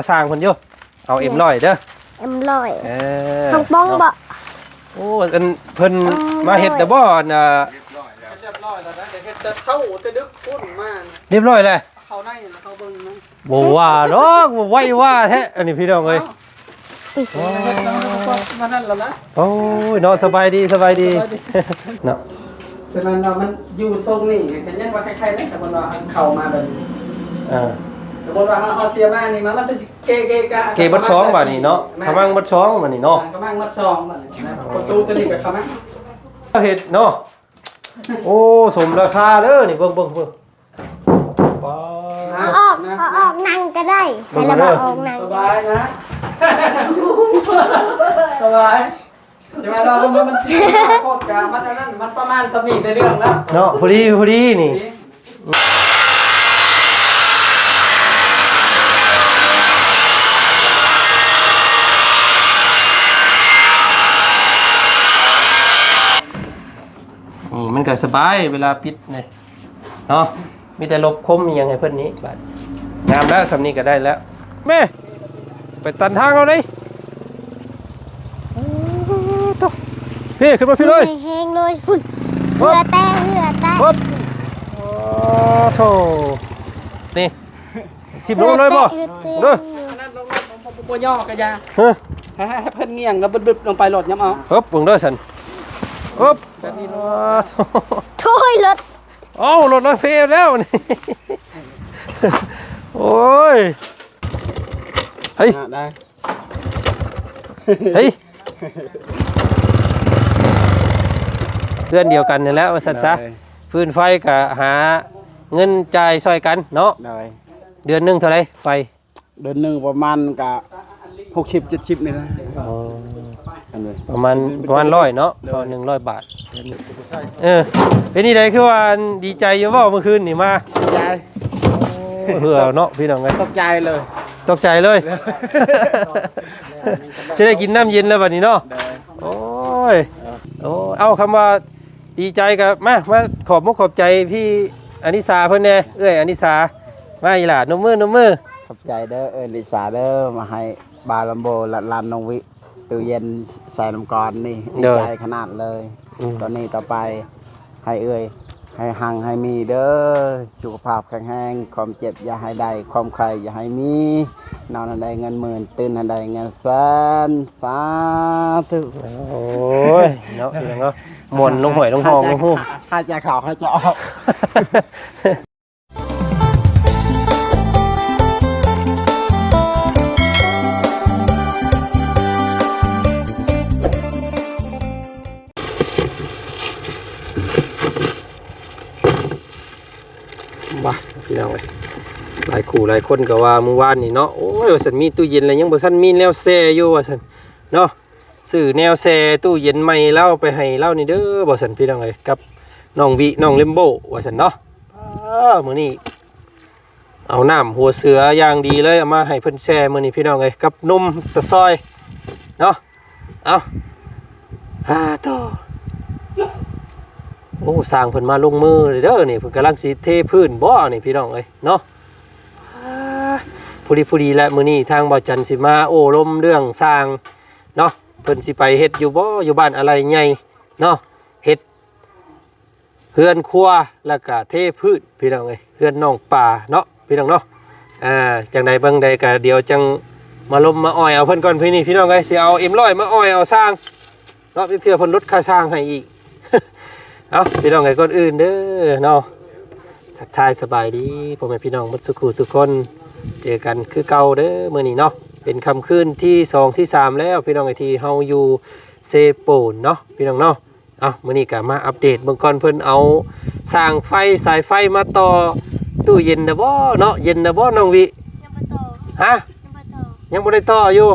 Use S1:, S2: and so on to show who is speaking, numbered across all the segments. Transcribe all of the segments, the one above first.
S1: สร้างเพิ่นอยู่เอาเอ็มร้อยเด้อ
S2: ช่องป้องบ่
S1: โอ้อันเพิ่นมาเฮ็ดได้บ่อัน
S3: เรียบร้อยแล้วนะเดี๋ยวเฮ็ดจะเข้าจะดึกพุ่นมา
S1: เรียบร้อยแล้ว
S3: เข้าได้เข้าเบิ่งนะ
S1: บ่ว่าดอกบ่ไหวว่าแท้อันนี้พี่น้องเอ้ย
S3: มานั่นแล้วนะ
S1: โอ้ยเนาะสบายดีเนาะ
S3: ฉะนั้นเรามันอยู่ทรงนี่เป็นยังว่าใครๆนะสมมุติว่าเข้ามาแบบสมมุติว่าเฮาเสียมานี่มันเป็นเก
S1: บัดช้องบัดนี้เนาะขมังบัดช้องบัดนี้เนาะ
S3: ขมังบัดช้องบัดนี้นะประตูตัวนี้ก็ขมัง
S1: เฮ็ดเนาะโอ้สมราคาเด้อนี่เบิ่งว้าว
S2: ออกนั่งก็ได้ให้ระบาดออกนั่ง
S3: สบายนะสบายจะมาเรามันโคตรกามันนั่นมันประมาณสมีในเรื่องแล้ว
S1: เนาะพอดีนี่มันก็สบายเวลาปิดนี่เนาะมีแต่ลบคมยังไงเพิ่นนี้บาดงามแล้วสำนี้ก็ได้แล้วแม่ไปตันทางเราดิพี่ขึ้นมาพี่เลย
S2: แห้งเลยพุ่นเหือแตก
S1: ปึ๊บโอ้โธ่นี่ชิมลงเลยบ่เด้อ
S3: นั่นลงบ่ย่อกะยาให้เพิ่นเงี่ยงแล้วบึบลงไปโหลดย้ำเอา
S1: ปึ๊บเบิ่งเด้อฉันปึ๊บ
S3: แบบนี้
S2: ถ้วยรถ
S1: เอ้ารถน้อยเพลแล้วนี่โอ้ยเฮ้ย
S3: ได้
S1: เฮ้ยเพื่อนเดียวกันนี่แหละว่าซั่นซะฟืนไฟก็หาเงินจ่ายช่วยกันเนาะเดือนนึงเท่าไหร่ไฟ
S3: เดือนนึงประมาณก็60-70นี่นะ
S1: ประมาณ100เนาะ100 บาทเป็นนี่ได้คือว่าดีใจอยู่บ่เมื่อคืนนี่มา
S3: ดีใจ
S1: เหือเนาะพี่น้องไง
S3: ตกใจเลย
S1: จะได้กินน้ำเย็นแล้วบัดนี้เนาะโอ้เอาคำว่าดีใจกับมาขอบใจพี่อนิสาเพิ่นแน่อนิสามาอีหล่ะนมมือ
S3: ขอบใจเด้ออนิสาเด้อมาให้บาลัมโบละลานน้องวิตู้เย็นใส่น้ำกรนี่ดีใจขนาดเลยตอนนี้ต่อไปให้ให้หังให้มีเด้อสุขภาพแข็งแรงความเจ็บอย่าให้ได้ความไข้อย่าให้มีนอนได้เงินหมื่นตื่นได้เงินแสนสาธุ
S1: โอ้ยเนาะเนาะหม่นลงหอยลงหองลงหู
S3: หายใจเข้าหายใจออก
S1: บ้าพี่น้องเลยหลายคนก็ว่าเมื่อวานนี่เนาะโอ้ยว่าสันมีตู้เย็นอะไรยังบ่ทันมีแนวแซ่อยู่ว่าสันเนาะซื้อแนวแซ่ตู้เย็นใหม่เล่าไปให้เล่านี่เด้อบ่สันพี่น้องเลยกับน้องวิน้องเลมโบว่าสันเนาะมื้อนี้เอาน้ำหัวเสืออย่างดีเลยเอามาให้เพิ่นแซ่มื้อนี้พี่น้องเลยกับนมตะซอยเนาะเอาโตโอ้สร้างเพิ่นมาลงมือเด้อนี่เพิ่นกำลังสิเทพื้นบ่นี่พี่น้องเอ้ยเนาะพอดีแล้วมื้อนี้ทางบ่จันสิมาโอ้ลมเรื่องสร้างเนาะเพิ่นสิไปเฮ็ดอยู่บ่อยู่บ้านอะไรใหญ่เนาะเฮ็ดเฮือนครัวแล้วก็เทพื้นพี่น้องเอ้ยเฮือนน้องป่าเนาะพี่น้องเนาะจังใดเบิ่งใดก็เดี๋ยวจังมาลมมาอ้อยเอาเพิ่นก่อนพี่นี่พี่น้องเอ้ยสิเอาM100มาอ้อยเอาสร้างเนาะเทื่อเพิ่นลดค่าสร้างให้อีกเอาพี่น้องไงคนอื่นเด้อเนาะทักทายสบายดีพ่อแม่พี่น้องมุสุขุสุคนเจอกันคือเก่าเด้อมื้อนี้เนาะเป็นค่ำคืนที่2ที่3แล้วพี่น้องไอ้ที่เฮาอยู่เซโปนเนาะพี่น้องเนาะมื้อนี้ก็มาอัปเดตเบื้องก่อนเพิ่นเอาสร้างไฟสายไฟมาต่อตู้เย็นนะบ่เนาะเย็นนะบ่น้องวิ
S2: ยังบ่ต่อ
S1: ฮะยังบ่ได้ต่ออยู่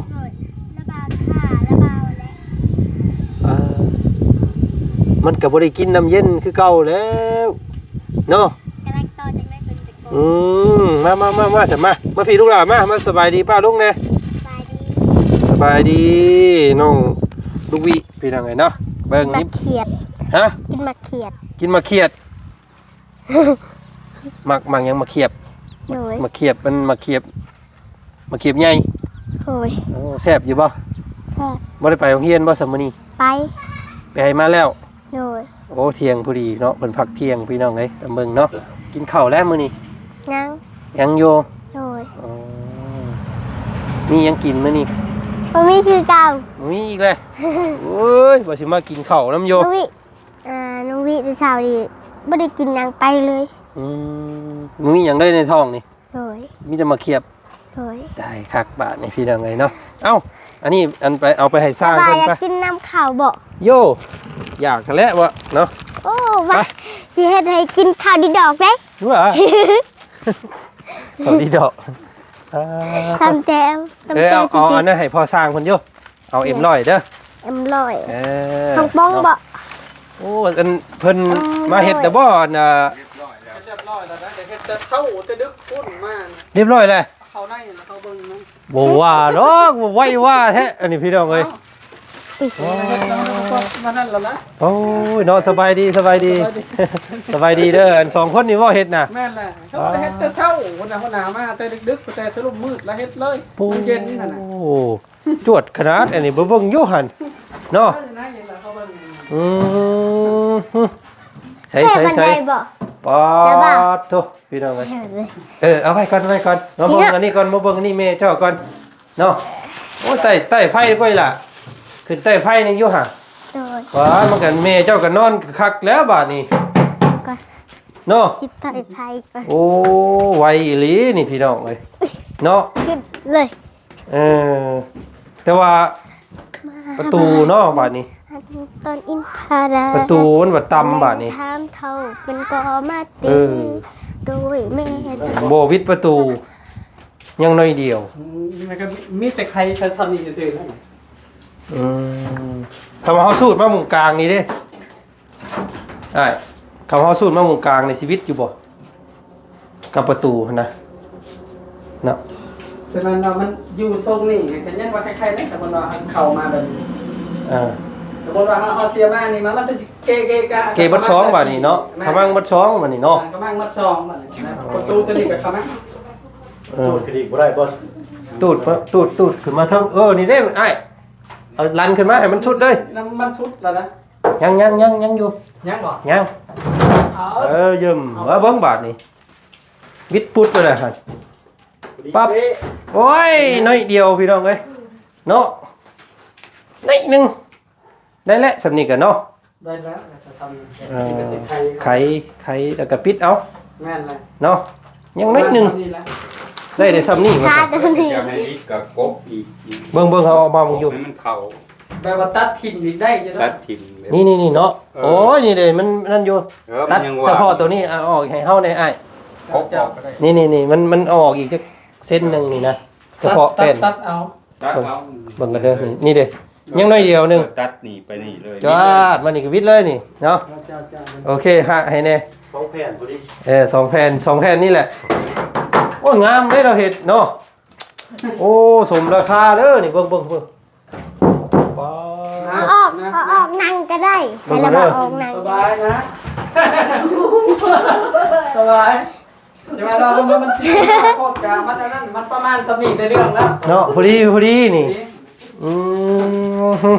S1: มันก็บ่ได้กินน้ำเย็นคือเก่าแล้วเนาะ
S2: กำลังต่อจังได้เพิ่นจะ
S1: มาสิมาพี่ลูกหลานมาสบายดีป้าลุงแน่สบายดีน้องลูกวิพี่น้องไงเนาะเบิ่งนี่
S2: เขียด
S1: ฮะ
S2: กินมาเขียด
S1: มักยังมาเขียบมาเขียบมันมาเขียบ มาเก็บใหญ่
S2: โอ้ย
S1: โอ้แซ่บอยู่บ่
S2: แซ่บ
S1: บ่ได้ไปโรงเรียนบ่ซัมมื้อนี้
S2: ไป
S1: ไปให้มาแล้ว
S2: โดย
S1: โอ้เที่ยงพอดีเนาะเพิ่นพักเที่ยงพี่น้องเอ้ยตะเบิ่งเนาะกินข้าวแล้วมื้อนี้
S2: ยัง
S1: ยังอยู่
S2: โดย
S1: อ๋อมียังกินมื้อนี้
S2: บ่มีคือเก่า
S1: มีอีกเลยโอ้ยบ่สิมากินข้าวน้ำโย
S2: น้องวิน้องวิแต่เช้าดีบ่ได้กินหยังไปเลย
S1: อืมมีหยังได้ในท้องนี่
S2: โดย
S1: มีแต่มาเขียบ
S2: โดย
S1: ได้คักบาทนี่พี่น้องเอ้ยเนาะเอ้าอันนี้อันไปเอาไปให้สร้าง
S2: ว่า
S1: เพิ่น
S2: อยาก
S1: ไป
S2: กินน้ำข้าวบ่
S1: โยอยากกันแล้ววะเนาะ
S2: โอ้ว่าสิเฮ็ดให้กินข้าวดีดอกเด้
S1: รู้อ่ะเอาดีดอกอ่า
S2: ตำแจ่วตำ
S1: เออ
S2: แจ่ว
S1: เอา
S2: จริ
S1: อั
S2: ง
S1: นนั้นให้พ่อสร้างเพิ่นโยเอาเอ็มร้อยเด้อ
S2: ๆเอ็มร้อย
S1: เออ
S2: ส่งป้องบ่
S1: โอ้อันเพิ่นมาเฮ็ดแต่บ่อัน
S4: เรียบร้อยแล้วนะเดี๋ยวเฮ็ดจะเข้าจะดึกพุ่นมาก
S1: เรียบร้อยเลย
S4: เข้าได้แล้วเขาเบิ่งนะ
S1: บ่ว่าดอกบ่ไหวว่าแท้อันนี้พี่น้องเอ้ย
S4: เฮ็ดแล้วก็มานั่นแล้วนะ
S1: โอ้ยเนาะสบายดีสบายดี สบายดีเด้ออันสองคนนี่ว่าเฮ็ดน่ะ
S4: แม่นแหละเขาจะเฮ็ดจะเช้าคนน่ะคนหนามาแต่ดึกๆแต่สรุปมืดแล้วเฮ็ดเลยมันเย็นนั่นน่ะ
S1: โอ้จวดขนาดอันนี้บ่เบิ่งอยู่หั่นเนาะ
S4: นะเย็นแล้วเขาเบิ่ง
S1: อืมใส่
S2: แซ่บ
S1: ใส่
S2: บัน
S1: ใส่
S2: ไดบ่
S1: ปอดโตพี่น้องเอ้ย
S2: แซ่บเลย
S1: เอาไว้ก่อนมาเบิ่งอันนี้ก่อนมาเบิ่งอันนี้แม่เจ้าก่อนเนาะโอ้ใต้ไฟก่อยล่ะขึ้นใต้ไฟนี่อยู่ห่า
S2: โดย
S1: ว้ามันกันแม่เจ้าก็นอนคักแล้วบาดนี้
S2: ก็
S1: เนาะ
S2: ชิดไทยไผก่อน
S1: โอ้ไวอีหลีนี่พี่น้องเอ้ยเนาะ
S2: ขึ้นเลย
S1: เออแต่ว่าประตูเนาะบาดนี้
S2: ตอนอินพารา
S1: ประตูมันบ่ต่ำบาดนี้
S2: ทามเท่าเป็นกอมา
S1: เอ
S2: ตี
S1: อ
S2: โดยแม่
S1: บ่วิดประตูยังน้อยเดียว
S4: มันก็มีแต่ใครใช้ซันนี่ซื่อๆนั่น
S1: อืมคำว่าเฮาสูตรมาหมุงกลางนี่เด้ไอ้คำว่าเฮาสูตรมาหมุงกลางในชีวิตอยู่บ่กับประตูหั่นนะเนาะ
S4: ฉะนั้นมันอยู่ทรงนี่ก็ยังว่าใครๆได้สมมุติว่าเข้ามาแบบนี้
S1: อ่า
S4: สมมุติว่าเอาเสียมานี่มันจะเกกะ
S1: เกบัดช้องบาดนี้เนาะขมังบัดช้องบาดนี้เนาะ
S4: กำลังมัดซองบัดนี้นะประตูตัวนี้ก็เข้ามา
S1: เออ
S5: ตูดกระดิกบ่ได้บ่
S1: ตูดขึ้นมาเทิงนี่เด้ไอ้เอาลันขึ้นมาให้มันสุดเลย
S4: น้ำมันสุดแล้วนะ
S1: ยังอยู่
S4: ยังบ่
S1: ยัง
S4: เอา
S1: ยืมว่าเบิ่งบาดนี้วิดพุดไปเลยหั่นปั๊บโอ้ยน้อยเดียวพี่น้องเอ้ยเนาะนิดนึงได้แล้วสำนี้กันเนาะ
S4: ได้แล้วจะท
S1: เอ
S4: ำเป็น
S1: อ
S4: สิไข่
S1: ไขแล้วก็ปิดเอา
S4: แม่นเลย
S1: เนาะยังนิดนึงได้ได้สำนี้มา
S2: ตาตัวนี้
S5: จะให้อีกกับกบอีก
S1: เบิ่งเอาออกมาเบิ่งอยู่
S5: ให้มันเข้า
S4: แบบว่าตัดถิ่นอีกได้จะ
S5: ตั
S4: ได้
S5: ดทิ่มเลย
S1: นี่เนาะโอ้ยนี่เด้มันนั่นอยู่
S5: มั
S1: ตัด
S5: นยัง
S1: เฉพาะตัวนี้เอาออกให้เฮาได้อ้าย
S5: กบออกก็ได้
S1: นี่มันออกอีกจักเส้นหนึงนี่นะเฉพาะเป็น
S4: ตัดเอา
S5: ตัดเอา
S1: เบิ่งกันเด้อนี่เด้ยังน้อยเดียวหนึง
S5: ตัดนี่ไปนี่เลย
S1: จาดมันนี่ก็วิทย์เลยนี่เนาะ
S4: เจ้า
S1: โอเคฮะให้แน่
S5: สองแผ่นพอดี
S1: สองแผ่นนี่แหละโอ้งามได้เราเห็ดเนาะโอ้สมราคาเด้อนี่เบิ่งว้า
S2: เอาออกนั่งก็ได้ให้ระบาดออกนั่ง
S4: สบายนะสบายจะมาเรามันซีโคตรกามันนั่นมันประมาณสมีในเรื่องแล้ว
S1: เนาะพอดีนี่อืม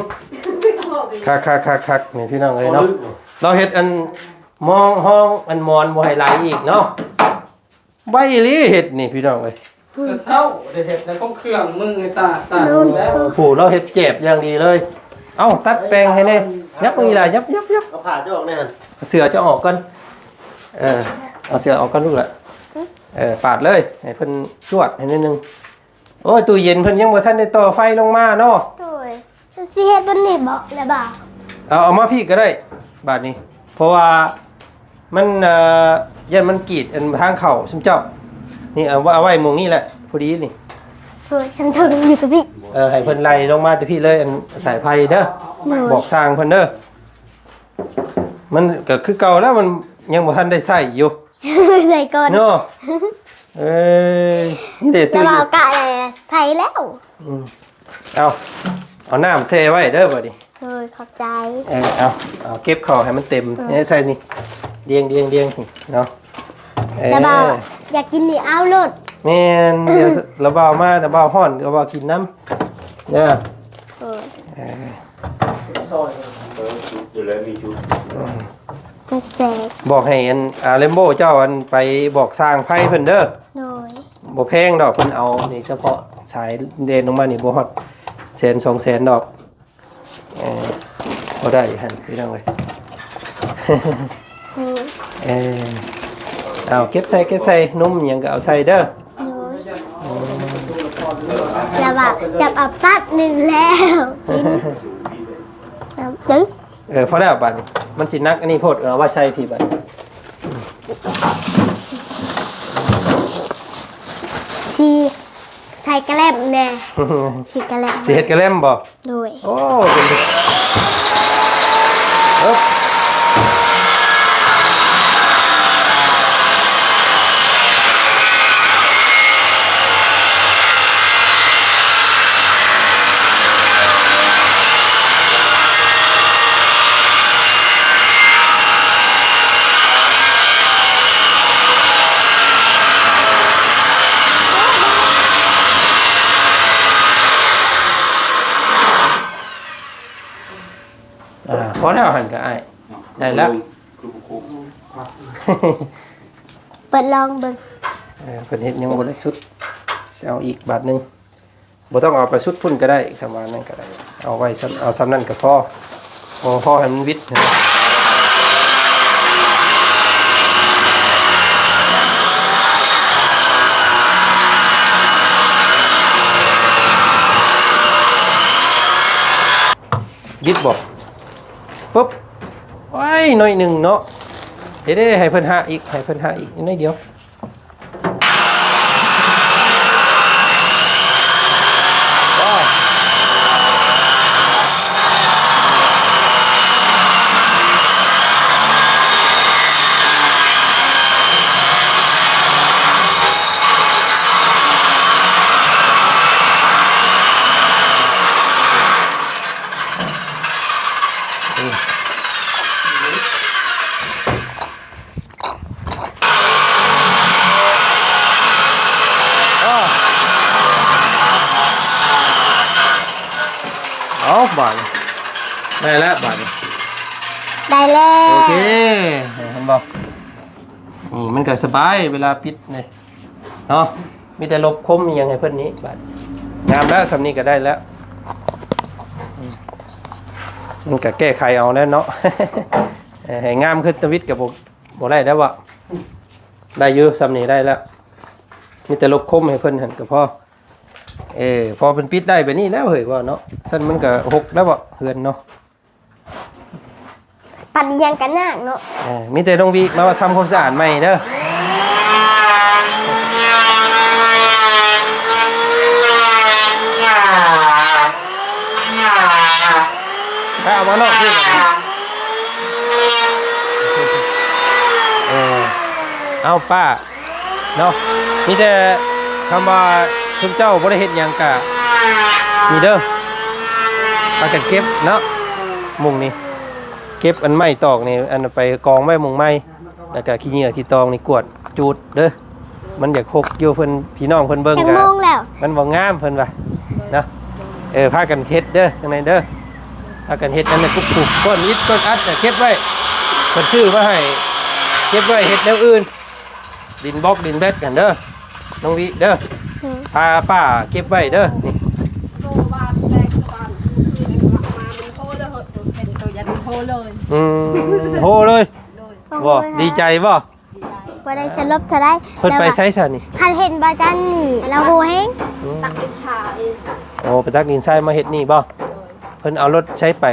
S1: คักนี่พี่น้องเอ้ยเนาะเราเห็ดอันมองห้องอันมอนบ่ให้ไหลอีกเนาะใบอีหลีเห็ดนี่พี่น้องเอ้ย
S4: จะเศร้าเดี๋ยวเห็ดแล้วก็เครื่องมึงไอ้ตาแล้ว
S1: โอ้โหเราเห็ดเจ็บอย่างดีเลยเอ้าตัดแปลงให้แน่ยับตรงนี้ล่ะยับ
S5: เอาผ่าจะออกแน่น
S1: เสือจะออกก่อนเอาเสือออกก่อนลูกละปาดเลยให้เพิ่นจวดให้นิดนึงโอ้ยตู้เย็นเพิ่นยังบ่ทันได้ต่อไฟลงมาเนาะ
S2: โดยสิเฮ็ดบันนี่บ่แล้วบ่า
S1: เอามาพี่ก็ได้บาดนี้ เพราะว่ามันยันมันกรีดอันทางเข้าซุมเจ้านี่เอาไว้หมองนี้แหละพอดีนี่
S2: โดยฉันทำอยู่กับพี่
S1: ให้เพิ่นไล่ลงมาแต่พี่เลยอันสายไฟเด้อ
S2: โดย
S1: บอกสร้างเพิ่นเด้อมันก็คือเก่าแล้วมันยังบ่ทันได้ใช้อยู่
S2: ใส่ก่อน
S1: เนาะเอ้ยนี่เด็ด
S2: แล้
S1: ตู้
S2: ว
S1: อ
S2: บ่า
S1: ยู่
S2: กะใส่แล้ว
S1: เอาน้ำเซไว้เด้อบ่ดิ
S2: โดยขอบใจ
S1: เอาเก็บของให้มันเต็มนี่ใส่นี่เรียงเนาะ
S2: แต่บ่าอยากกินนี่เอาโลด
S1: แม่นเดี๋ยวระเบามาระเบาฮ้อนระเบากินน้ำเนี่ย
S2: โดย
S4: ซอย
S5: อยู่แล้วมีชุด
S2: มันแสก
S1: บอกให้อันเลมโบเจ้าอันไปบอกสร้างไพ่เพิ่นเด้อ
S2: โดย
S1: บ่แพงดอกเพิ่นเอานี่เฉพาะสายเดนลงมานี่บ่ฮอด100,000-200,000ดอกบ่ได้หั่นพี่น้องเอ้ย
S2: นี่
S1: เอาเก็บใส่นุ่มหยังก็เอาใส่เด้อ
S2: โดยแล้วว่าจับเอาตัดหนึ่งแล้วกินน้ำตึ๊บ
S1: พอแล้วบัดนี้มันสินักอันนี้โพดเอาไว้ใส่พี่บัด
S2: ชีใส่กระแลมแน่ชีกระแลม
S1: สิเฮ็ดกระแลมบ่
S2: โดย
S1: โอ้เป็นดิเอิบพอแล้วหันก็อ้ายได้แล้ว
S2: เปิดลองเบิ่ง
S1: เพิ่นเฮ็ดยังบ่ได้สุดสิเอาอีกบาทหนึงบ่ต้องเอาไปสุดพุ่นก็ได้คำว่านั้นก็ได้เอาไว้เอาซ้ำนั้นก็พอให้มันวิดนะวิดบ่ปุ๊บไว้หน่อยหนึงเนาะเด้ให้เพิ่นหาอีกให้เพิ่นหาอีกนิดเดียวเอาบาทได้แล้วบาท
S2: ได้แล้ว
S1: โอเคเห็นบอกนี่มันก็สบายเวลาปิดนี่เนาะมีแต่ลบคมมียังไงเพื่อนนี้บาทงามแล้วสำนี้ก็ได้แล้วมันก็แก้ไขเอาแล้วเนาะ ให้งามขึ้นตวิทกับบ่ได้แล้ววะได้อยู่สำนี้ได้แล้วมีแต่ลบคมให้เพื่อนหันก็พอพอเป็นปิดได้แบบนี้แล้วเฮ้ยว่าเนาะสั้นมันก็หกแล้วบ่เฮือนเนาะ
S2: ปัดยังกันนักเนาะ
S1: มีแต่ต้องวีมาทำความสะอาดใหม่เด้อไปเอามานอกที่เอาป้าเนาะมีแต่คำว่าคุณเจ้าบริเหตุยังกะมีเด้อปากันเก็บเนาะมุงนี้เก็บอันไม้ตอกนี่อันไปกองไว้มุงไม้แล้วก็ขี้เหงื่อขี้ตองนี่กวดจูดเด้อมันอยากหกอยู่เพิ่นพี่น้องเพิ่นเบิ่ง
S2: จัง
S1: กัน
S2: โมงแล้ว
S1: มันบ่งามเพิ่นว่าเนาะพากันเฮ็ดเด้อจังไดเด้อพากันเฮ็ดอันนั้นกุ๊บก้อนอิฐก้อนอัดเก็บไว้เพิ่นซื้อมาให้เก็บไว้เฮ็ดแนวอื่นดินบล็อกดินแบดกันเด้อน้องวิเด้อพาป้าเก็บไว้เด้อนี่
S6: โตบ้านแตกบ้านคือมามันโทเลยเป็นตัวยันโทเลย
S1: โหเลยบ่ดีใจบ่
S2: ว่าได้ฉันลบเธอได้
S1: เพิ่นไปไสซะนี่
S2: คันเห็นบาจันนี่เราโหแห้ง
S6: ตักเป็นชาเอง
S1: โอ้ไปตักดินทรายมาเฮ็ดนี่บ่เพิ่นเอารถใช้ไป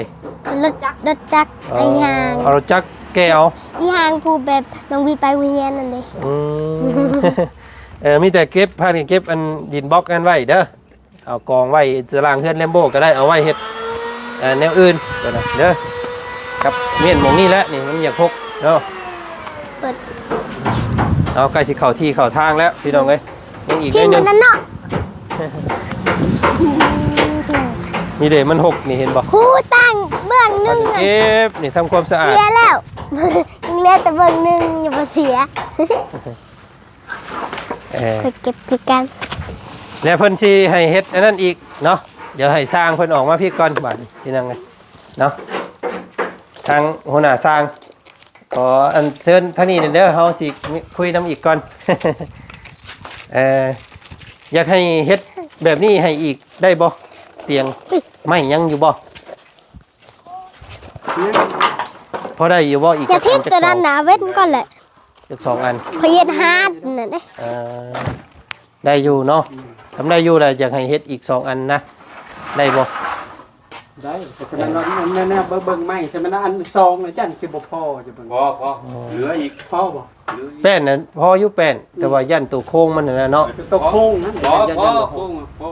S2: รถจักรไอ้หาง
S1: เอารถจักรแกเอา
S2: อีหางผู้แบบน้องวีไปวิญญาณนั่นเด้
S1: มีแต่เก็บพากันเก็บอันดินบล็อกกันไว้เด้อเอากองไว้ตารางเฮือนแลมโบก็ได้เอาไว้เฮ็ดแนวอื่นก็ได้เด้อครับเมียนหมองนี่แหละนี่มันอยากพกเนาะ
S2: เปิด
S1: เอาใกล้สิเข้าที่เข้าทางแล้วพี่น้องเอ้ยยังอีก
S2: ที
S1: นิ
S2: ม
S1: ดนึ
S2: มั
S1: ง
S2: นนั่นเนาะ
S1: นี่เด้มันหกนี่เห็นบ่
S2: หูตั้งเบื้องหนึงอะ
S1: เก็บนี่ทำความสะอาด
S2: เสียแล้ว ยังเหลือแต่เบื้องหนึงอย่ามาเสีย ไปเก็บคือกัน
S1: แล้วเพิ่นสิให้เฮ็ดอันนั้นอีกเนาะเดี๋ยวให้สร้างเพิ่นออกมาพี่ก่อนบาดนี้พี่นั่งไงเนาะทางหัวหน้าสร้างขออันเชิญทางนี้เด้อเฮาสิคุยนํอีกก่อน อยากให้เฮ็ดแบบนี้ให้อีกได้บ่เตียงไม่ยังอยู่บ่พอได้อยู่บ่อีก
S2: จะทิ้งตัวนั้นหนาเว้นก่อนแหละ
S1: จักสองอัน
S2: พเย็นฮาร์ดนั่นเด้
S1: ได้อยู่เนาะทำได้อยู่แล้วอยากให้เฮ็ดอีก2อันนะได้บ่
S4: ได้แต่มันแน่ๆเบิ่งๆไม่แต่มันอันซองเลยจันสิบ่พอจะเบิ่ง
S5: พอเหลืออีก
S4: พอบ่
S5: เหลืออีก
S1: แป้นนั้นพออยู่แป้นแต่ว่ายันตัวโค้งมันน่ะเนาะ
S4: ตัวโค้งนะ
S5: พอ
S4: ยัน
S5: พอ
S4: ตัวโค้ง
S5: พอ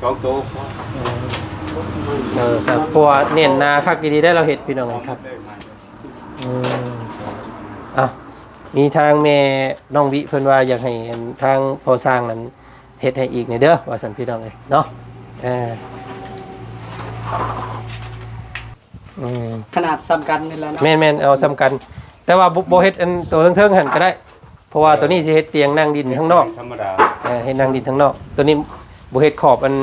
S5: สองตัวพอ
S1: ครับเพราะว่าเน้นนาคักดีๆได้เราเฮ็ดพี่น้องครับอ่ะมีทางแม่น้องวิเพิ่นว่าอยากให้ทางพอสร้างนั้นเฮ็ดให้อีกนี่เด้อว่าซั่นพี่น้องเอ้ยเนาะ
S4: ขนาดซ้ำกันนี่แหละเนาะ
S1: แม่นๆเอาซ้ำกัน แต่ว่าบ่เฮ็ดอันตัวเทิงๆหั่นก็ได้ เพราะว่าตัวนี้สิเฮ็ดเตียงนั่งดินข้างนอก
S5: ธรรมดา
S1: เฮ็ดนั่งดินข้างนอก ตัวนี้บ่เฮ็ดขอบอัน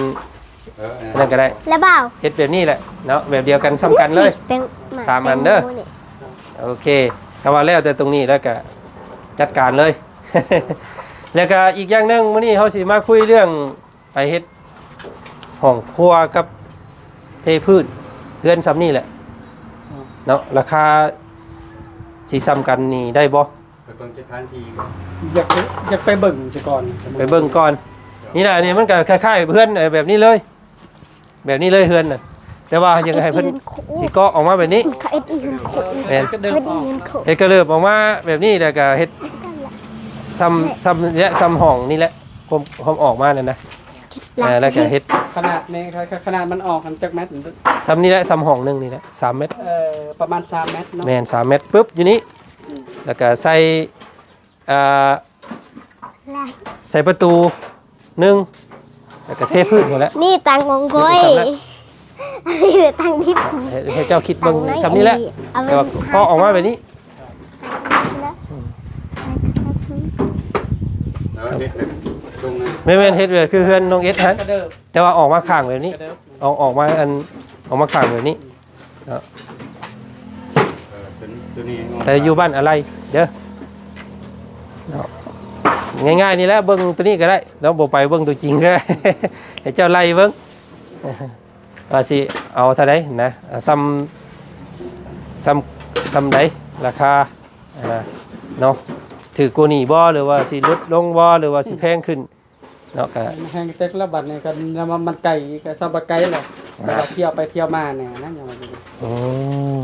S1: นั่นก็ได้
S2: แล้วเปล่า
S1: เฮ็ดแบบนี้แหละเนาะแบบเดียวกันซ้ำกันเลย
S2: เป็นห
S1: สามอันเด้อ โอเคคำว่าแล้วแต่ตรงนี้แล้วก็จัดการเลย แล้วก็อีกอย่างหนึงมื้อนี้เฮาสิมาคุยเรื่องไปเฮ็ดห้องครัวกับเทพื้นเรือนซ้ำนี่แหละเนาะราคาสิซ้ำกันนี่ได้บ่
S5: ไปเบิ่งสถานที่ก่อน
S4: อยากไปเบิ่งซะก่อน
S1: ไปเบิ่งก่อนนี่แหละนี่มันก็คล้ายๆเพื่อนแบบนี้เลย แบบนี้เลยเฮือนน่ะแต่ว่ายังให้เพิ่นสิเกาะออกมาแบบนี้
S2: เขาเอ็ดอีหุ่นโขด
S1: แม่น
S4: ก็เดิน
S2: เอ็ด
S4: อ
S2: อี
S4: อก
S2: หุ่นโขด
S1: เฮ็ดกระเลิบออกมาแบบนี้แล้วก็เฮ็ดซ้ำห้องนี่แหละผมออกมานั่นนะแล้วก็เฮ็ด
S4: ขนาดนี้ขนาดมันออกกันจักเม็ด
S1: ซ้ำนี่แหละซ้ำห้องหนึงนี่แหละ3เมตร
S4: ประมาณ3เม็ดเนาะ
S1: แม่น3เมตรปุ๊บอยู่นี่แล้วก็ใส่อ่า
S2: ลาย
S1: ใส่ประตู1แล้วก็เทพื้นหมดแล้ว
S2: นี่ตังของก้อยอันนี้เป็นตังที่ผม
S1: ให้เจ้าคิดเบิ่งซ้ำนี่แหละ
S2: เอาไว้
S1: แต่ว่าก็ออกมาแบบนี้
S5: เด็กตรงนั้น
S1: แม่นเฮ็ดแบบคือเฮือนน้องเอสฮะ
S4: ก็เดิม
S1: แต่ว่าออกมาข้างแบบนี้
S4: ก็เดิม
S1: ออกมาอันออกมาข้างแบบนี้
S5: ตัวนี้
S1: แต่อยู่บ้านอะไรเด้อเนาะง่ายๆนี่แหละเบิ่งตัวนี้ก็ได้เราบ่ไปเบิ่งตัวจริงก็ได้ ให้เจ้าไล่เบิ่ง ว่าสิเอาเท่าใดนะซ้ำใดราคาเนาะถือกูนี่บ่หรือว่าสิลดลงบ่หรือว่าสิแพงขึ้นเนาะก็
S4: แห้งเต็กแล้วบัดเนี่ยก็มันไก่ก็ซับไก่แหละเที่ยวไปเที่ยวมาเนี่ยนั่นอย่าง
S1: อืม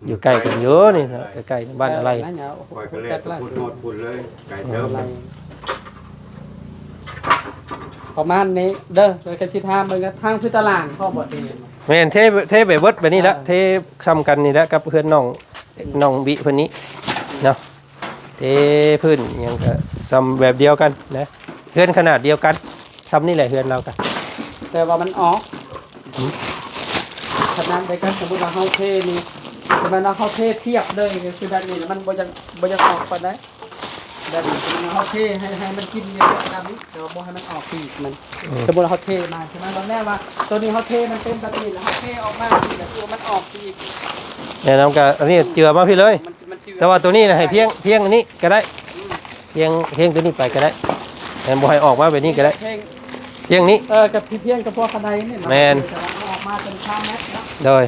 S1: อยู่ใกล้กันเยอะนี่นะใกล้ๆบ้านอะไร
S4: นั่นอย่าง
S5: ปล่อยก็เลยพูดโนดพูดเลยไก่เติม
S4: อะไรประมาณนี้เด้อโดยกันสิทามมึงก็ทางพื้นตลาดพ่อบ่ดี
S1: แม่นเทไปเบิดแบบนี้ละเทซ้ำกันนี่ละกับเพื่อนน้องบิเพิ่นนี้เนาะเทพื้นหยังก็ซ้ำแบบเดียวกันนะเพื่อนขนาดเดียวกันซ้ำนี่แหละเพื่อนเรากัน
S4: แต่ว่ามันออกขนาดใดกันสมมุติว่าเฮาเทนี่แต่มันเฮาเทเทียบเลยก็คือแบบนี้มันบ่ยังออกปานใดแบบนี้เฮาเทให้มันกินเยอะๆตามนี้เดี๋ยวบ่ให้มันออกปีกมันสมมุติเฮาเทมาใช่มั้ยตอนแรกว่าตัวนี้เฮาเทมันเป็นแบบนี้แล้วเฮาเทออกมาอีกแล้วตัวมันออกปีก
S1: เนี่ยน้ำก็อันนี้เจือมาพี่เลย
S4: มันจืด
S1: แต่ว่าตัวนี้นะให้เพียงอันนี้ก็ได้เพียงตัวนี้ไปก็ได้แต่บ่ให้ออกมาแบบนี้ก็ได้
S4: เพลง
S1: เพียงนี้
S4: กับพี่เพียงกับพวกคณะนี่เนาะ
S1: แม่น
S4: ออกมาเป็น5เมตรเนาะ
S1: โดย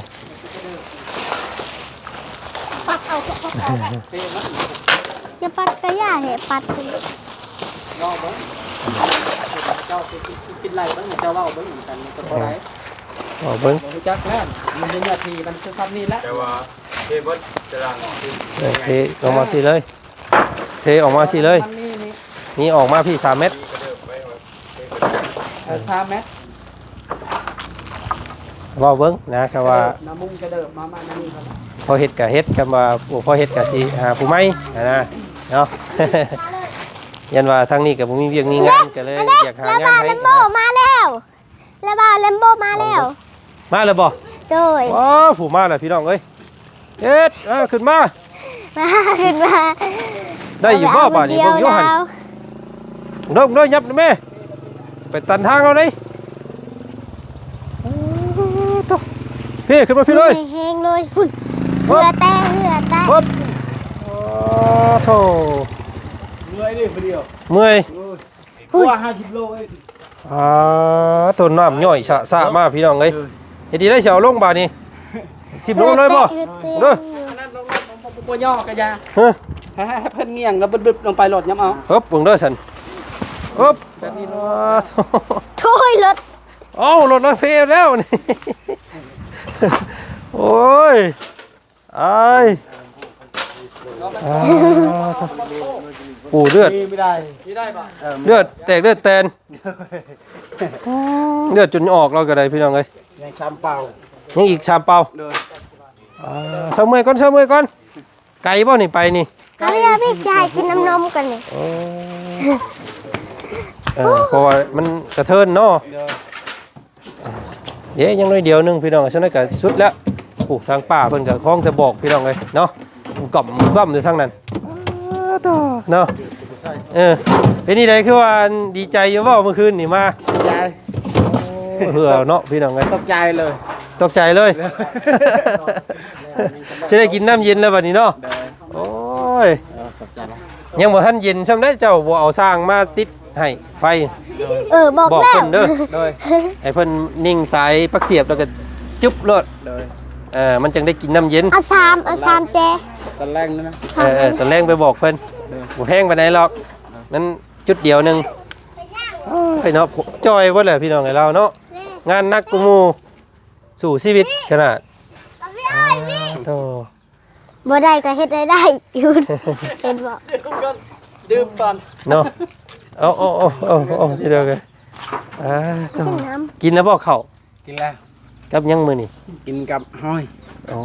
S2: ปัดเอา
S4: เพลงมัน
S2: จะปัดก็ย่าเหปัดไป
S4: รอเบิ่งเจ้ากินไรเบิ่งเจ้าเว้าเบิ่งเหมือนกันก็บ่ได้
S1: ออกเบิ่ง
S4: บ่รู้จักแล้วมันเป็นนาทีมันคือคำนี้แหละ
S5: แต่ว่าเทบดจะล้างออกที่
S1: เทออกมาสิเลยเทออกมาสิเลย
S4: มันนี่
S1: นี่ออกมาพี่3เมตร
S5: ก็เดิมไว้ว่าเทบด
S4: 5เมตร
S1: ว่าเบิ่งนะครับว่า
S4: น้ำมุ้งกระเดิบมานี่ครับ
S1: พอเฮ็ดก็เฮ็ดกันว่าพอเฮ็ดก็สิหาผู้ใหม่นะเนาะ ยันว่าทางนี้ก็บ่มีเวียกมีงานก็เลยอยากหา
S2: แล้ว
S1: งา
S2: บ้าน
S1: ให้
S2: แลมโบมาแล้วแล้วบ้านแลมโบมาแล้ว
S1: มาแล้วบ่
S2: โดย
S1: อ๋อผู้มาแล้วพี่น้องเอ้ยเอ็ดขึ้นมา
S2: มาขึ้นมา
S1: ได้อยู่บ่บาดนี้เบิ่งอยู่หั่น น้องน้อยยับนะแม่ไปตันทางเราเลยพี่ขึ้นมาพี่เลย
S2: แห้งเลยพุ่นเหือแตก
S1: ปึ๊บโธ่
S3: เมื่อยดิคนเดียว
S1: เมื่อย
S3: ว่า50 โลเอง
S1: ทนน้ำย่อยสะมาพี่น้องเอ้ยเฮ็ดดีได้เสียวลงบาดนี้10 โลเลยบ่เด้อ
S4: อันนั้นลงบ่ย่อกะยา
S1: เฮ้ย
S4: ให้เพิ่นเงี่ยงแล้วบึบๆลงไปโหลดย้ำเอา
S1: ฮึบเบิ่งเด้อฉันฮึบ
S4: แบบนี้
S2: โถ่ยรถ
S1: เอ้ารถรถเพลแล้วนี่ โอ้ยอายปูเลือด
S3: ไม่ได้
S4: นี่ได้ป่ะ
S1: เลือดแตกเลือดแตนเลือดจนออกเราก็ได้พี่น้องเอ้ย
S3: ยังช้ำเปล่า
S1: ยังอีกชามเปล่า
S4: เดิน
S1: เช้าเมื่อยก่อนเช้าเมื่อยก่อนไก่บ่นี่ไปนี่
S2: เอาพี่พี่ชายกินน้ำนมกันเลย
S1: เพราะว่ามันสะเทินเนาะเดี๋ยวยังน้อยเดียวนึงพี่น้องฉันได้ก็สุดแล้วโอ้ทางป่าเพิ่นก็คล้องจะบอกพี่น้องเลยเนาะกล่อมกล่อมอยู่ทางนั้นเนาะเป็นนี่ได้คือว่าดีใจอยู่ว่าเมื่อคืนนี่มา
S3: ใจ
S1: เผื่อเนาะพี่น้องเลย
S3: ตกใจเลย
S1: ตกใจเลยจะได้กินน้ำเย็นแล้วบัดนี้เนาะโอ้ย
S3: ตกใจแล้ว
S1: ยังบ่ทันเย็นซ้ำได้เจ้าบ่เอาสร้างมาติดให้ไฟ
S2: บอก
S1: บอก
S2: แล้ว
S1: เพิ่นเด้อ
S3: โดย
S1: ให้เพิ่นนิ่งสายปักเสียบแล้วก็จุ๊บรถ
S3: โดย
S1: มันจึงได้กินน้ำเย็น
S2: เอาสามเจ
S3: ตอนแรกนะ
S1: ตอนแรกไปบอกเพิ่นบ่แห้งไปไหนหรอกนั้นจุดเดียวหนึงไอ้เนาะจอยว่าแหละพี่น้องไอ้เราเนาะงานนักกูมูสู่ชีวิตขนาดโธ่
S2: บ่ได้ก็เฮ็ดได้อยู่เห็นบ่
S4: ดื่มก่อน
S1: เนาะเอาเดี๋ยวกันโธ่
S2: กินน้
S1: กินแล้วบ่เข้า
S3: กินแล้ว
S1: กับยังมื้อนี่
S3: กินกับห้อย
S1: อ๋อ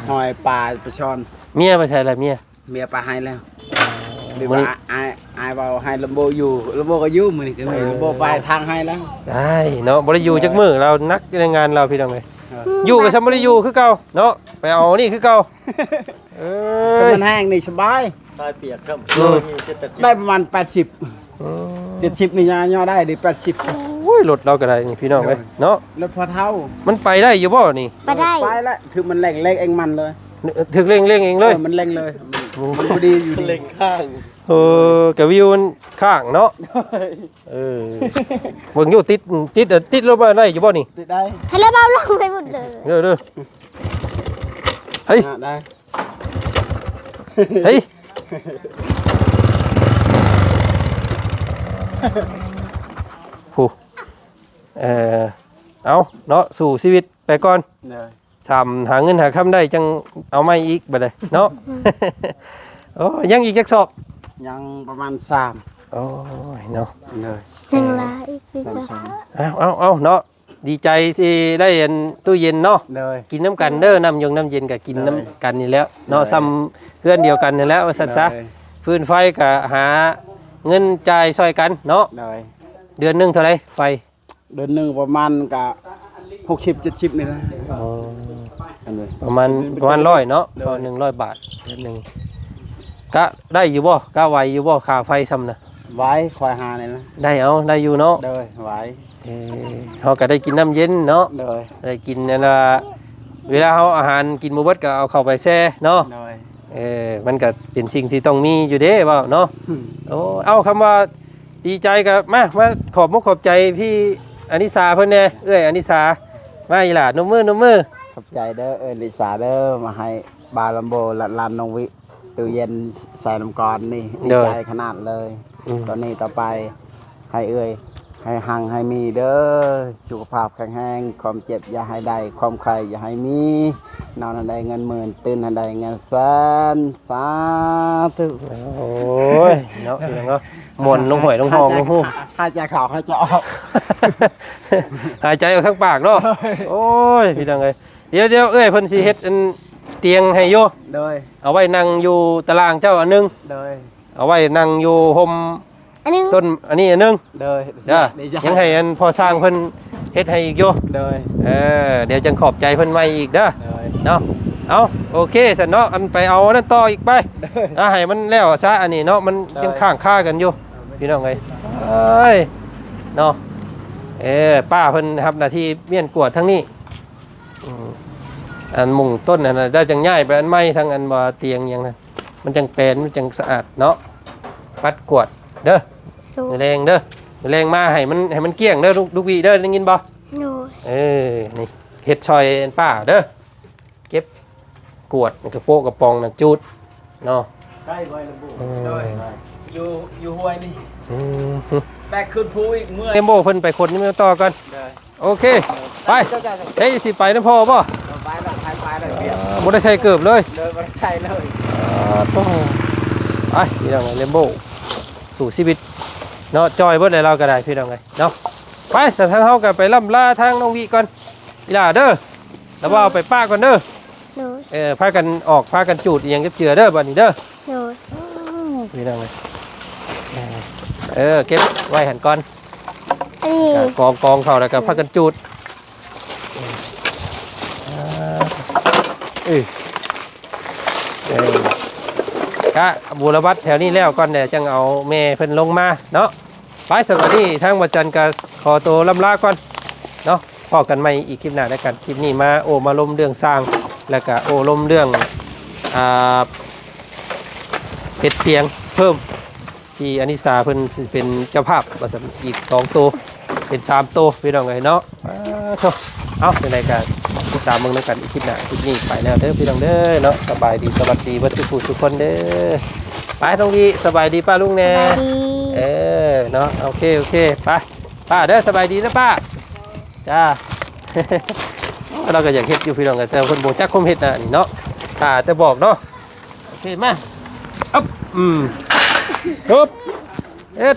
S3: หอยปลาปลาช่อน
S1: เมียไปใส่ละเมีย
S3: เมียปลาให้แล้วหรือ
S1: มื้อ
S3: ว่า
S1: นี้
S3: อายเบาให้ลำโบอยู่ลำโบก็อยู่มือนี่ก็มีลำโบไปทางให้แล้ว
S1: ได้เนาะบ่ได้อยู่จักมื้อเรานักในงานเราพี่น้องเอ้ย
S2: ำ
S1: อยู่กับฉันบ่ได้อยู่คือเก่าเนาะไปเอานี่คือเก่าเอ้
S3: ถ้าย มันแห้งนี่สบาย
S4: ทรายเปียกครับ
S3: ได้ประมาณ80 70นี่ย่อได้ดิ80
S1: โอ้ยรถเราก็ได้นี่พี่น้องเอ้ยเนาะ
S3: แล้วพอเท่า
S1: มันไปได้อยู่บ่นี่
S2: ไปได้
S3: ไปแล้วคือมันแรงเล็กเองมันเลย
S1: ถึกเร่งเองเลย
S3: มันเร่งเลยมันพอดีอยู่เล็งข้าง
S1: กับวิวมันข้างเนาะเบิ่งอยู่ติดรถมาได้อยู่บ่นี่
S3: ติดได้
S2: ให้แล้วเบาลงไปหมดเลย
S1: เด้อเฮ้ย
S3: ได้
S1: เฮ้ยผู้เอาเนาะสู่ชีวิตไปก่อน
S3: เลย
S1: ทำหาเงินหาคำได้จังเอาไม่อีกไปเลยเนาะ โอ้ยังอีกจักสอบ
S3: ยังประมาณ3
S1: โอ้ยเนาะ
S3: เลย
S2: ยังไรคือจะ
S1: เอาเนาะดีใจที่ได้เห็นตู้เย็นเนาะ
S3: เลย
S1: กินน้ำกันเด้อน้ำยงน้ำเย็นกับกินน้ำกันนี่แล้วเนาะซ้ำเพื่อนเดียวกันนี่แล้วว่าซั่นซะฟืนไฟก็หาเงินจ่ายช่วยกันเนาะ
S3: เลย
S1: เดือนหนึงเท่าไหร่ไฟ
S3: เดือนหนึ่งประมาณกับ60-70นี่นะอันนี้
S1: ประมาณ100เนาะก็100 บาทเดือนหนึงก็ได้อยู่บ่ก็ไหวอยู่บ่ค่าไฟซ้ำนะ
S3: ไว้คอยหาเนี่ยนะ
S1: ได้อยู่เนาะ
S3: เลยไว้
S1: เฮาก็ได้กินน้ำเย็นเนาะ
S3: เลย
S1: ได้กินนั่นล่ะเวลาเฮาอาหารกินบ่เบิดก็เอาเข้าไปแช่เนาะ
S3: เลย
S1: มันก็เป็นสิ่งที่ต้องมีอยู่เด้เปล่าเนาะโอ้เอาคำว่าดีใจกับมาขอบมุกขอบใจพี่อนิสาเพิ่นแน่เอ้ยอนิสามาอีหล่ะนมมือ
S3: ขอบใจเด้อลิสาเด้อมาให้บาลัมโบและลานนองวิตู้เย็นใส่น้ำกรนี่ดีใจขนาดเลยตอนนี้ต่อไปให้ให้หังให้มีเด้อสุขภาพแข็งแรงความเจ็บอย่าให้ได้ความไข้อย่าให้มีนอนให้ได้เงินหมื่นตื่นให้ได้เงินแสนสาธุ
S1: โอ้ยเนาะพี่น้องเนาะมวนลงหอยลงหองลงหู
S3: หายใจเข้าหายใจออก
S1: หายใจออกทั้งปากเนาะโอ้ยพี่น้องเอ้ยเดี๋ยวเอ้ยเพิ่นสิเฮ็ดอันเตียงให้โย
S3: โดย
S1: เอาไว้นั่งอยู่ตารางเจ้าอันหนึง
S3: โดย
S1: เอาไว้นั่งอยู่ห่ม
S2: อันนึง
S1: ต้นอันนี้อันหนึง
S3: โดย
S1: จ้ายังให้อันพอสร้างเพิ่นเฮ็ดให้อีกโย
S3: โดย
S1: เดี๋ยวจังขอบใจเพิ่นใหม่อีกเด้อ
S3: โดย
S1: เนาะเอาโอเคสันเนาะอันไปเอาอันนั้นต่ออีกไปให้มันแล้วซะอันนี้เนาะมันยังข้างค่ากันอยู่พี่น้องเอ้ย เอ้ยเนาะป้าเพิ่นครับหน้าที่เมียนกวดทั้งนี้อันมุงต้นอันนั้นได้จังง่ายไปอันไม้ทั้งอันบ่เตียงอย่างนั้นมันจังเป็นมันจังสะอาดเนาะปัดกวดเด้อ
S2: โดย
S1: แรงเด้อแรงมาให้มันเกลี้ยงเด้อลูกวีเด้อได้ยินบ่
S2: โดย
S1: นี่เฮ็ดชอยป้าเด้อเก็บกวดกระโปงกระปองน่ะจูดเนาะ
S3: ใกล้ไว้ระบุ
S1: โดย
S3: อยู่ห้วยนี่
S1: ม
S3: แบกขึ้นภูอีกเมื่อ
S1: เอมโบเพิ่นไปคนนี้มาต่อกัน
S3: เลย
S1: โอเคไปเฮ้ยสิไปนะพ่อบ่
S3: ไปแล้วไปแล้วเบียด
S1: บ่ได้ใช้เกือบเลย
S3: เลยไม่ใช่เลย
S1: ต้องไปพี่น้องเลมโบสู่ชีวิตเนาะจอยเบิดเลยเราก็ได้พี่น้องไงเนาะไปแต่ทางเฮาก็ไปล่ำลาทางน้องวิก่อนอีหล่าเด้อแล้วว่าเอาไปป้าก่อนเด้อ
S2: โดย
S1: พากันออกพากันจูดอหยังเก็บเจือเด้อบัดนี้เด้อ
S2: โดย
S1: พี่น้องไงเก็บไว้หันก่อน
S2: อันนี้
S1: กองเข้าแล้วก็พากันจูดกะบูรวัตแถวนี้แล้วก่อนเดี๋ยวจังเอาแม่เพิ่นลงมาเนาะไปสวัสดีทางวัดจันทร์ก็ขอตัวลำลาก่อนเนาะพอกันใหม่อีกคลิปหน้าแล้วกันคลิปนี้มามาลมเรื่องสร้างแล้วก็ลมเรื่องเฮ็ดเตียงเพิ่มที่อนิสาเพิ่นสิเป็นเจ้าภาพว่าซั่นอีก2ตัวเป็น3ตัวพี่น้องเอ้ยเนาะเอาเป็นไรกันติดตามเบิ่งนำกันอีกคลิปหน้าคลิปนี้ไปแล้วเด้อพี่น้องเด้อเนาะสบายดีสวัสดีเบ่ทุกผู้ทุกคนเด้อไปตรงนี้สบายดีป้าลุงแน่
S2: สวัสดี
S1: เนาะโอเคไปป้าเด้อสบายดีนะป้าจ้า เราก็อยากเฮ็ดอยู่พี่น้องกันแต่คนโบจักคมเฮ็ดนะนี่เนาะแต่บอกเนาะโอเคมาอึ๊บฮึบเฮ็ด